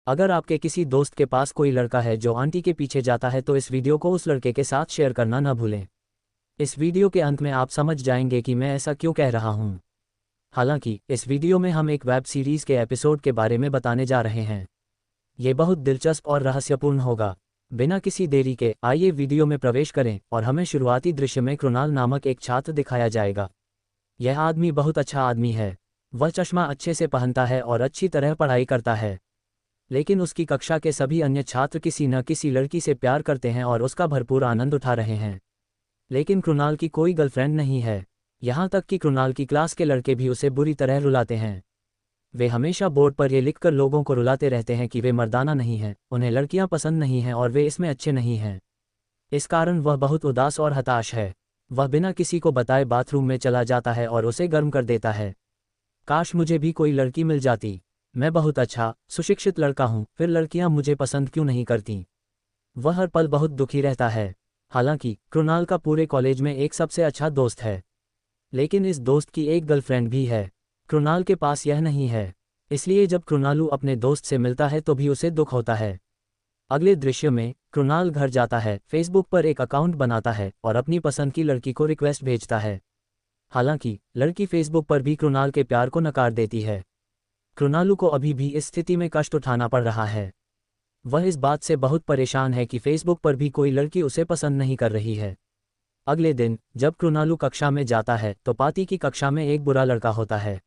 अगर आपके किसी दोस्त के पास कोई लड़का है जो आंटी के पीछे जाता है तो इस वीडियो को उस लड़के के साथ शेयर करना न भूलें। इस वीडियो के अंत में आप समझ जाएंगे कि मैं ऐसा क्यों कह रहा हूँ। हालांकि इस वीडियो में हम एक वेब सीरीज़ के एपिसोड के बारे में बताने जा रहे हैं। ये बहुत दिलचस्प और रहस्यपूर्ण होगा। बिना किसी देरी के आइए वीडियो में प्रवेश करें और हमें शुरुआती दृश्य में कृणाल नामक एक छात्र दिखाया जाएगा। यह आदमी बहुत अच्छा आदमी है। वह चश्मा अच्छे से पहनता है और अच्छी तरह पढ़ाई करता है। लेकिन उसकी कक्षा के सभी अन्य छात्र किसी न किसी लड़की से प्यार करते हैं और उसका भरपूर आनंद उठा रहे हैं। लेकिन कृणाल की कोई गर्लफ्रेंड नहीं है। यहाँ तक कि कृणाल की क्लास के लड़के भी उसे बुरी तरह रुलाते हैं। वे हमेशा बोर्ड पर यह लिखकर लोगों को रुलाते रहते हैं कि वे मर्दाना नहीं हैं, उन्हें लड़कियां पसंद नहीं हैं और वे इसमें अच्छे नहीं हैं। इस कारण वह बहुत उदास और हताश है। वह बिना किसी को बताए बाथरूम में चला जाता है और उसे गर्म कर देता है। काश मुझे भी कोई लड़की मिल जाती। मैं बहुत अच्छा सुशिक्षित लड़का हूँ, फिर लड़कियां मुझे पसंद क्यों नहीं करती। वह हर पल बहुत दुखी रहता है। हालांकि कृणाल का पूरे कॉलेज में एक सबसे अच्छा दोस्त है, लेकिन इस दोस्त की एक गर्लफ्रेंड भी है। कृणाल के पास यह नहीं है। इसलिए जब कृणालू अपने दोस्त से मिलता है तो भी उसे दुख होता है। अगले दृश्य में कृणाल घर जाता है, फेसबुक पर एक अकाउंट बनाता है और अपनी पसंद की लड़की को रिक्वेस्ट भेजता है। हालांकि लड़की फेसबुक पर भी कृणाल के प्यार को नकार देती है। कृणालू को अभी भी इस स्थिति में कष्ट उठाना पड़ रहा है। वह इस बात से बहुत परेशान है कि फेसबुक पर भी कोई लड़की उसे पसंद नहीं कर रही है। अगले दिन जब कृणालू कक्षा में जाता है तो पाती की कक्षा में एक बुरा लड़का होता है।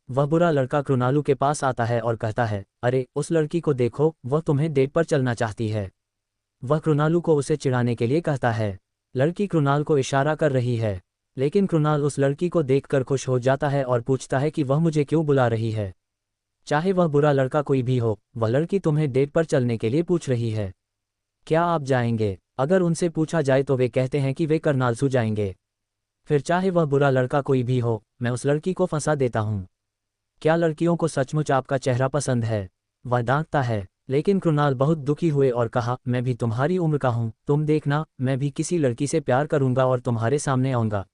वह बुरा लड़का कृणालू के पास आता है और कहता है, अरे उस लड़की को देखो, वह तुम्हें डेट पर चलना चाहती है। वह कृणालू को उसे चिढ़ाने के लिए कहता है। लड़की कृणाल को इशारा कर रही है, लेकिन कृणाल उस लड़की को देखकर खुश हो जाता है और पूछता है कि वह मुझे क्यों बुला रही है। चाहे वह बुरा लड़का कोई भी हो, वह लड़की तुम्हें डेट पर चलने के लिए पूछ रही है। क्या आप जाएंगे? अगर उनसे पूछा जाए तो वे कहते हैं कि वे करनालसू जाएंगे। फिर चाहे वह बुरा लड़का कोई भी हो, मैं उस लड़की को फंसा देता हूँ। क्या लड़कियों को सचमुच आपका चेहरा पसंद है? वह डांटता है, लेकिन कृणाल बहुत दुखी हुए और कहा, मैं भी तुम्हारी उम्र का हूँ, तुम देखना, मैं भी किसी लड़की से प्यार करूंगा और तुम्हारे सामने आऊंगा।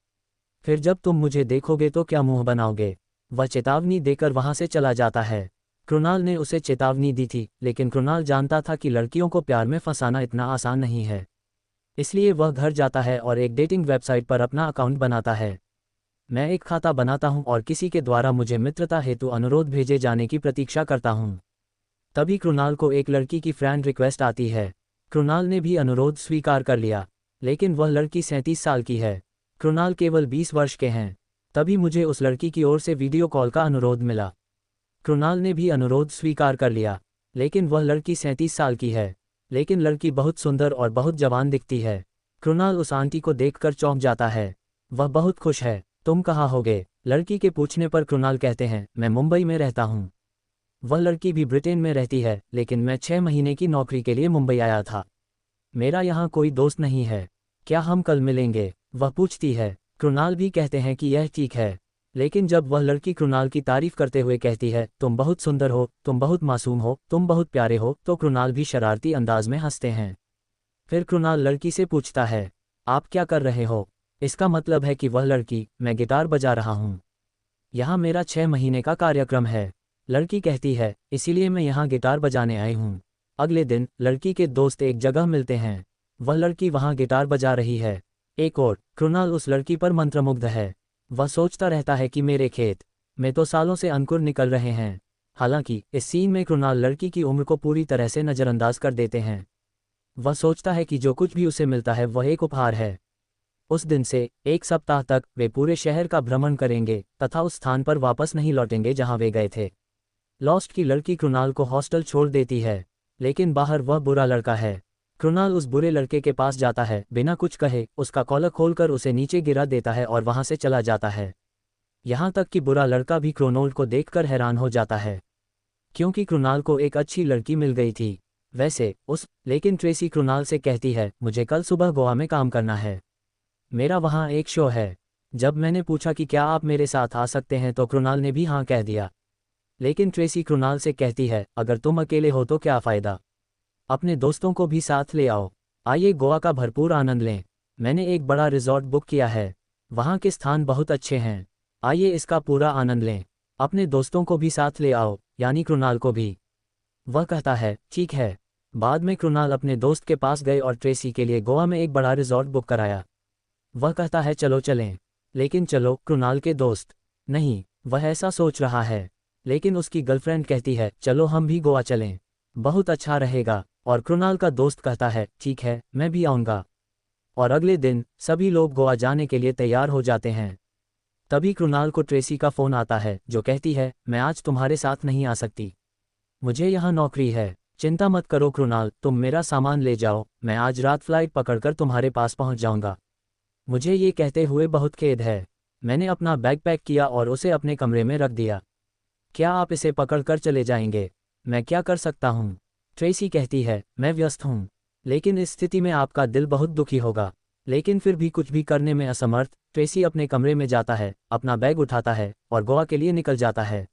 फिर जब तुम मुझे देखोगे तो क्या मुंह बनाओगे? वह चेतावनी देकर वहां से चला जाता है। कृणाल ने उसे चेतावनी दी थी, लेकिन कृणाल जानता था कि लड़कियों को प्यार में फंसाना इतना आसान नहीं है। इसलिए वह घर जाता है और एक डेटिंग वेबसाइट पर अपना अकाउंट बनाता है। मैं एक खाता बनाता हूं और किसी के द्वारा मुझे मित्रता हेतु अनुरोध भेजे जाने की प्रतीक्षा करता हूं। तभी कृणाल को एक लड़की की फ्रेंड रिक्वेस्ट आती है। कृणाल ने भी अनुरोध स्वीकार कर लिया, लेकिन वह लड़की 37 साल की है। कृणाल केवल 20 वर्ष के हैं। तभी मुझे उस लड़की की ओर से वीडियो कॉल का अनुरोध मिला। कृणाल ने भी अनुरोध स्वीकार कर लिया, लेकिन वह लड़की 37 साल की है। लेकिन लड़की बहुत सुंदर और बहुत जवान दिखती है। कृणाल उस आंटी को देखकर चौंक जाता है। वह बहुत खुश है। तुम कहाँ होगे? लड़की के पूछने पर कृणाल कहते हैं, मैं मुंबई में रहता हूँ। वह लड़की भी ब्रिटेन में रहती है, लेकिन मैं 6 महीने की नौकरी के लिए मुंबई आया था। मेरा यहाँ कोई दोस्त नहीं है। क्या हम कल मिलेंगे? वह पूछती है। कृणाल भी कहते हैं कि यह ठीक है। लेकिन जब वह लड़की कृणाल की तारीफ करते हुए कहती है, तुम बहुत सुंदर हो, तुम बहुत मासूम हो, तुम बहुत प्यारे हो, तो कृणाल भी शरारती अंदाज में हंसते हैं। फिर कृणाल लड़की से पूछता है, आप क्या कर रहे हो? इसका मतलब है कि वह लड़की, मैं गिटार बजा रहा हूँ। यहाँ मेरा 6 महीने का कार्यक्रम है। लड़की कहती है, इसीलिए मैं यहाँ गिटार बजाने आई हूँ। अगले दिन लड़की के दोस्त एक जगह मिलते हैं। वह लड़की वहाँ गिटार बजा रही है। एक और कृणाल उस लड़की पर मंत्रमुग्ध है। वह सोचता रहता है कि मेरे खेत में तो सालों से अंकुर निकल रहे हैं। हालांकि इस सीन में कृणाल लड़की की उम्र को पूरी तरह से नज़रअंदाज कर देते हैं। वह सोचता है कि जो कुछ भी उसे मिलता है वह एक उपहार है। उस दिन से एक सप्ताह तक वे पूरे शहर का भ्रमण करेंगे तथा उस स्थान पर वापस नहीं लौटेंगे जहां वे गए थे। लॉस्ट की लड़की कृणाल को हॉस्टल छोड़ देती है, लेकिन बाहर वह बुरा लड़का है। कृणाल उस बुरे लड़के के पास जाता है, बिना कुछ कहे उसका कॉलर खोलकर उसे नीचे गिरा देता है और वहां से चला जाता है। यहाँ तक कि बुरा लड़का भी कृणाल को देखकर हैरान हो जाता है, क्योंकि कृणाल को एक अच्छी लड़की मिल गई थी। लेकिन ट्रेसी कृणाल से कहती है, मुझे कल सुबह गोवा में काम करना है। मेरा वहाँ एक शो है। जब मैंने पूछा कि क्या आप मेरे साथ आ सकते हैं तो कृणाल ने भी हाँ कह दिया। लेकिन ट्रेसी कृणाल से कहती है, अगर तुम अकेले हो तो क्या फ़ायदा, अपने दोस्तों को भी साथ ले आओ। आइए गोवा का भरपूर आनंद लें। मैंने एक बड़ा रिजॉर्ट बुक किया है, वहाँ के स्थान बहुत अच्छे हैं। आइए इसका पूरा आनंद लें। अपने दोस्तों को भी साथ ले आओ, यानी कृणाल को भी। वह कहता है ठीक है। बाद में कृणाल अपने दोस्त के पास गए और ट्रेसी के लिए गोवा में एक बड़ा रिजॉर्ट बुक कराया। वह कहता है चलो चलें। लेकिन चलो, कृणाल के दोस्त। नहीं, वह ऐसा सोच रहा है। लेकिन उसकी गर्लफ्रेंड कहती है चलो हम भी गोवा चलें, बहुत अच्छा रहेगा। और कृणाल का दोस्त कहता है ठीक है, मैं भी आऊँगा। और अगले दिन सभी लोग गोवा जाने के लिए तैयार हो जाते हैं। तभी कृणाल को ट्रेसी का फ़ोन आता है जो कहती है मैं आज तुम्हारे साथ नहीं आ सकती, मुझे यहाँ नौकरी है। चिंता मत करो कृणाल, तुम मेरा सामान ले जाओ, मैं आज रात फ्लाइट पकड़कर तुम्हारे पास पहुँच जाऊँगा। मुझे ये कहते हुए बहुत खेद है। मैंने अपना बैग पैक किया और उसे अपने कमरे में रख दिया। क्या आप इसे पकड़कर चले जाएंगे? मैं क्या कर सकता हूँ? ट्रेसी कहती है मैं व्यस्त हूँ। लेकिन इस स्थिति में आपका दिल बहुत दुखी होगा। लेकिन फिर भी कुछ भी करने में असमर्थ, ट्रेसी अपने कमरे में जाता है, अपना बैग उठाता है और गोवा के लिए निकल जाता है।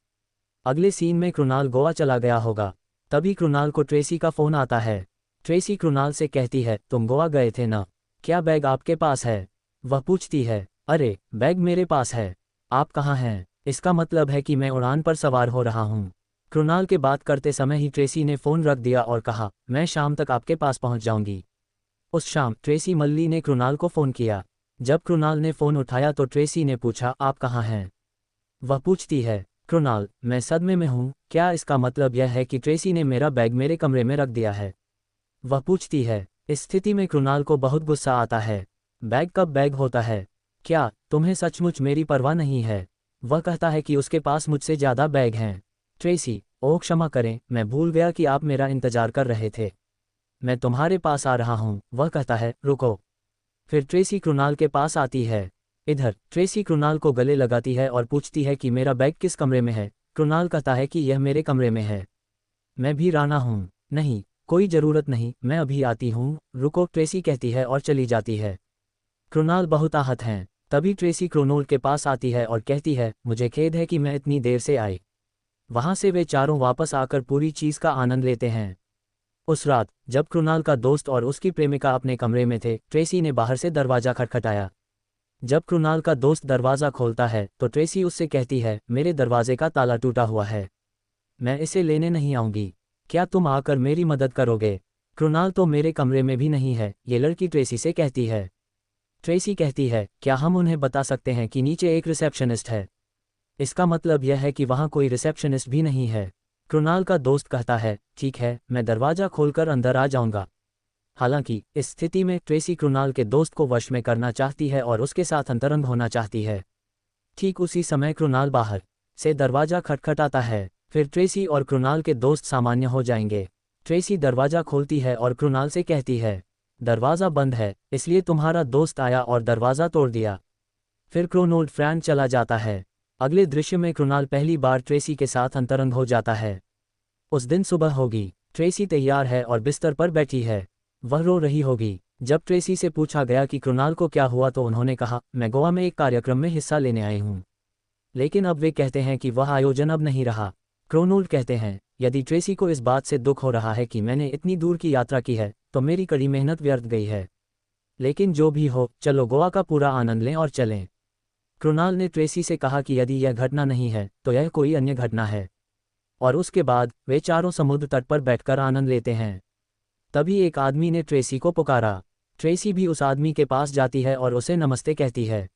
अगले सीन में कृणाल गोवा चला गया होगा। तभी कृणाल को ट्रेसी का फ़ोन आता है। ट्रेसी कृणाल से कहती है तुम गोवा गए थे ना, क्या बैग आपके पास है? वह पूछती है अरे बैग मेरे पास है, आप कहाँ हैं? इसका मतलब है कि मैं उड़ान पर सवार हो रहा हूँ। कृणाल के बात करते समय ही ट्रेसी ने फ़ोन रख दिया और कहा मैं शाम तक आपके पास पहुँच जाऊँगी। उस शाम ट्रेसी मल्ली ने कृणाल को फ़ोन किया। जब कृणाल ने फ़ोन उठाया तो ट्रेसी ने पूछा आप कहाँ हैं? वह पूछती है कृणाल मैं सदमे में हूँ, क्या इसका मतलब यह है कि ट्रेसी ने मेरा बैग मेरे कमरे में रख दिया है? वह पूछती है। इस स्थिति में कृणाल को बहुत गुस्सा आता है। बैग कब बैग होता है? क्या तुम्हें सचमुच मेरी परवाह नहीं है? वह कहता है कि उसके पास मुझसे ज़्यादा बैग हैं। ट्रेसी ओह क्षमा करें, मैं भूल गया कि आप मेरा इंतज़ार कर रहे थे, मैं तुम्हारे पास आ रहा हूँ। वह कहता है रुको। फिर ट्रेसी कृणाल के पास आती है। इधर ट्रेसी कृणाल को गले लगाती है और पूछती है कि मेरा बैग किस कमरे में है? कृणाल कहता है कि यह मेरे कमरे में है, मैं भी राना हूँ। नहीं, कोई ज़रूरत नहीं, मैं अभी आती हूँ, रुको, ट्रेसी कहती है और चली जाती है। कृणाल बहुत आहत हैं। तभी ट्रेसी कृणाल के पास आती है और कहती है मुझे खेद है कि मैं इतनी देर से आई। वहाँ से वे चारों वापस आकर पूरी चीज़ का आनंद लेते हैं। उस रात जब कृणाल का दोस्त और उसकी प्रेमिका अपने कमरे में थे, ट्रेसी ने बाहर से दरवाज़ा खटखटाया। जब कृणाल का दोस्त दरवाज़ा खोलता है तो ट्रेसी उससे कहती है मेरे दरवाजे का ताला टूटा हुआ है, मैं इसे लेने नहीं आऊँगी, क्या तुम आकर मेरी मदद करोगे? कृणाल तो मेरे कमरे में भी नहीं है, ये लड़की ट्रेसी से कहती है। ट्रेसी कहती है क्या हम उन्हें बता सकते हैं कि नीचे एक रिसेप्शनिस्ट है? इसका मतलब यह है कि वहाँ कोई रिसेप्शनिस्ट भी नहीं है। कृणाल का दोस्त कहता है ठीक है, मैं दरवाज़ा खोलकर अंदर आ जाऊँगा। हालांकि इस स्थिति में ट्रेसी कृणाल के दोस्त को वश में करना चाहती है और उसके साथ अंतरंग होना चाहती है। ठीक उसी समय कृणाल बाहर से दरवाज़ा खटखटाता है। फिर ट्रेसी और कृणाल के दोस्त सामान्य हो जाएंगे। ट्रेसी दरवाज़ा खोलती है और कृणाल से कहती है दरवाज़ा बंद है, इसलिए तुम्हारा दोस्त आया और दरवाज़ा तोड़ दिया। फिर कृणाल फ्रैंक चला जाता है। अगले दृश्य में कृणाल पहली बार ट्रेसी के साथ अंतरंग हो जाता है। उस दिन सुबह होगी, ट्रेसी तैयार है और बिस्तर पर बैठी है, वह रो रही होगी। जब ट्रेसी से पूछा गया कि कृणाल को क्या हुआ तो उन्होंने कहा मैं गोवा में एक कार्यक्रम में हिस्सा लेने आई हूँ, लेकिन अब वे कहते हैं कि वह आयोजन अब नहीं रहा। कृणाल कहते हैं यदि ट्रेसी को इस बात से दुख हो रहा है कि मैंने इतनी दूर की यात्रा की है तो मेरी कड़ी मेहनत व्यर्थ गई है, लेकिन जो भी हो चलो गोवा का पूरा आनंद लें और चलें। कृणाल ने ट्रेसी से कहा कि यदि यह घटना नहीं है तो यह कोई अन्य घटना है, और उसके बाद वे चारों समुद्र तट पर बैठकर आनंद लेते हैं। तभी एक आदमी ने ट्रेसी को पुकारा। ट्रेसी भी उस आदमी के पास जाती है और उसे नमस्ते कहती है।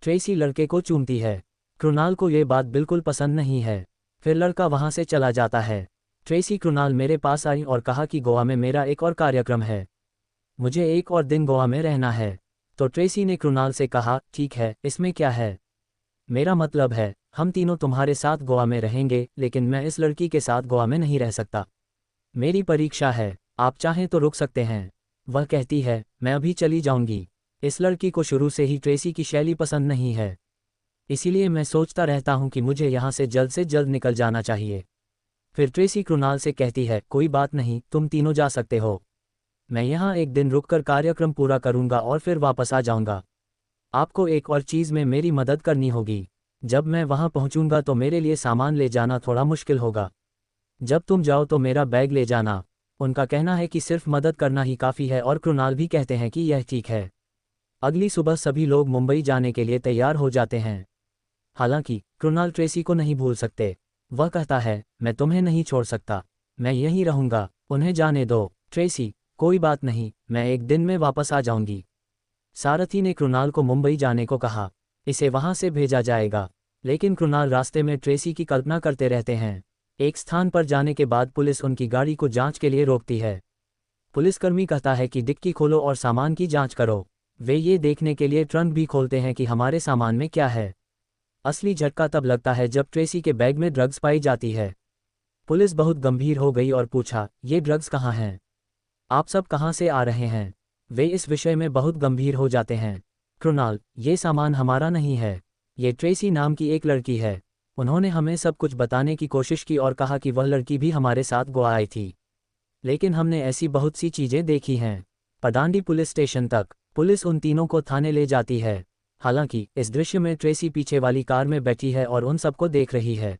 ट्रेसी लड़के को चूमती है। कृणाल को ये बात बिल्कुल पसंद नहीं है। फिर लड़का वहाँ से चला जाता है। ट्रेसी कृणाल मेरे पास आई और कहा कि गोवा में मेरा एक और कार्यक्रम है, मुझे एक और दिन गोवा में रहना है। तो ट्रेसी ने कृणाल से कहा ठीक है, इसमें क्या है, मेरा मतलब है हम तीनों तुम्हारे साथ गोवा में रहेंगे, लेकिन मैं इस लड़की के साथ गोवा में नहीं रह सकता, मेरी परीक्षा है, आप चाहें तो रुक सकते हैं। वह कहती है मैं अभी चली जाऊंगी। इस लड़की को शुरू से ही ट्रेसी की शैली पसंद नहीं है, इसीलिए मैं सोचता रहता हूं कि मुझे यहाँ से जल्द निकल जाना चाहिए। फिर ट्रेसी कृणाल से कहती है कोई बात नहीं, तुम तीनों जा सकते हो, मैं यहाँ एक दिन रुककर कार्यक्रम पूरा करूँगा और फिर वापस आ जाऊँगा। आपको एक और चीज़ में मेरी मदद करनी होगी, जब मैं वहाँ पहुँचूँगा तो मेरे लिए सामान ले जाना थोड़ा मुश्किल होगा, जब तुम जाओ तो मेरा बैग ले जाना। उनका कहना है कि सिर्फ मदद करना ही काफ़ी है और कृणाल भी कहते हैं कि यह ठीक है। अगली सुबह सभी लोग मुंबई जाने के लिए तैयार हो जाते हैं। हालांकि कृणाल ट्रेसी को नहीं भूल सकते। वह कहता है मैं तुम्हें नहीं छोड़ सकता, मैं यहीं रहूंगा, उन्हें जाने दो। ट्रेसी, कोई बात नहीं, मैं एक दिन में वापस आ जाऊंगी। सारथी ने कृणाल को मुंबई जाने को कहा, इसे वहां से भेजा जाएगा। लेकिन कृणाल रास्ते में ट्रेसी की कल्पना करते रहते हैं। एक स्थान पर जाने के बाद पुलिस उनकी गाड़ी को जांच के लिए रोकती है। पुलिसकर्मी कहता है कि डिक्की खोलो और सामान की जांच करो। वे ये देखने के लिए ट्रंक भी खोलते हैं कि हमारे सामान में क्या है। असली झटका तब लगता है जब ट्रेसी के बैग में ड्रग्स पाई जाती है। पुलिस बहुत गंभीर हो गई और पूछा, ये ड्रग्स कहाँ हैं? आप सब कहाँ से आ रहे हैं? वे इस विषय में बहुत गंभीर हो जाते हैं। कृणाल, ये सामान हमारा नहीं है, ये ट्रेसी नाम की एक लड़की है। उन्होंने हमें सब कुछ बताने की कोशिश की और कहा कि वह लड़की भी हमारे साथ गोवा आई थी। लेकिन हमने ऐसी बहुत सी चीज़ें देखी हैं। पदांडी पुलिस स्टेशन तक पुलिस उन तीनों को थाने ले जाती है। हालांकि इस दृश्य में ट्रेसी पीछे वाली कार में बैठी है और उन सबको देख रही है।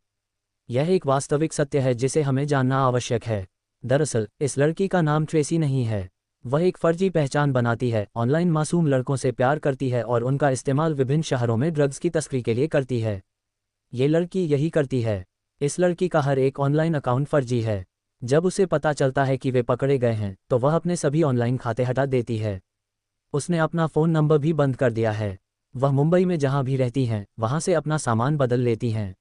यह एक वास्तविक सत्य है जिसे हमें जानना आवश्यक है। दरअसल इस लड़की का नाम ट्रेसी नहीं है। वह एक फर्जी पहचान बनाती है, ऑनलाइन मासूम लड़कों से प्यार करती है और उनका इस्तेमाल विभिन्न शहरों में ड्रग्स की तस्करी के लिए करती है। ये लड़की यही करती है। इस लड़की का हर एक ऑनलाइन अकाउंट फर्जी है। जब उसे पता चलता है कि वे पकड़े गए हैं तो वह अपने सभी ऑनलाइन खाते हटा देती है। उसने अपना फ़ोन नंबर भी बंद कर दिया है। वह मुंबई में जहां भी रहती हैं वहां से अपना सामान बदल लेती हैं।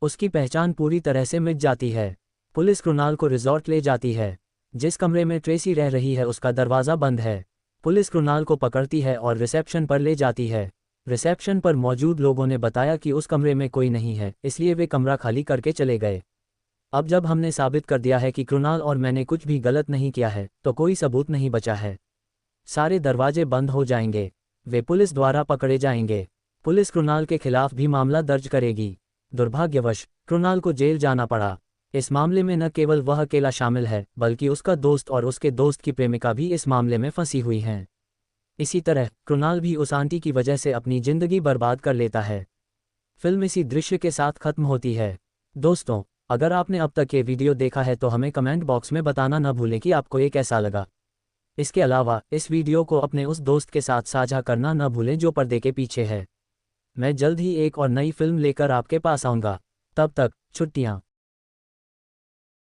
उसकी पहचान पूरी तरह से मिट जाती है। पुलिस कृणाल को रिजॉर्ट ले जाती है। जिस कमरे में ट्रेसी रह रही है उसका दरवाज़ा बंद है। पुलिस कृणाल को पकड़ती है और रिसेप्शन पर ले जाती है। रिसेप्शन पर मौजूद लोगों ने बताया कि उस कमरे में कोई नहीं है, इसलिए वे कमरा खाली करके चले गए। अब जब हमने साबित कर दिया है कि कृणाल और मैंने कुछ भी गलत नहीं किया है तो कोई सबूत नहीं बचा है। सारे दरवाजे बंद हो जाएंगे। वे पुलिस द्वारा पकड़े जाएंगे। पुलिस कृणाल के खिलाफ भी मामला दर्ज करेगी। दुर्भाग्यवश कृणाल को जेल जाना पड़ा। इस मामले में न केवल वह अकेला शामिल है बल्कि उसका दोस्त और उसके दोस्त की प्रेमिका भी इस मामले में फंसी हुई हैं। इसी तरह कृणाल भी उस आंटी की वजह से अपनी जिंदगी बर्बाद कर लेता है। फिल्म इसी दृश्य के साथ खत्म होती है। दोस्तों, अगर आपने अब तक ये वीडियो देखा है तो हमें कमेंट बॉक्स में बताना न भूलें कि आपको ये कैसा लगा। इसके अलावा इस वीडियो को अपने उस दोस्त के साथ साझा करना न भूलें जो पर्दे के पीछे है। मैं जल्द ही एक और नई फिल्म लेकर आपके पास आऊँगा। तब तक छुट्टियाँ।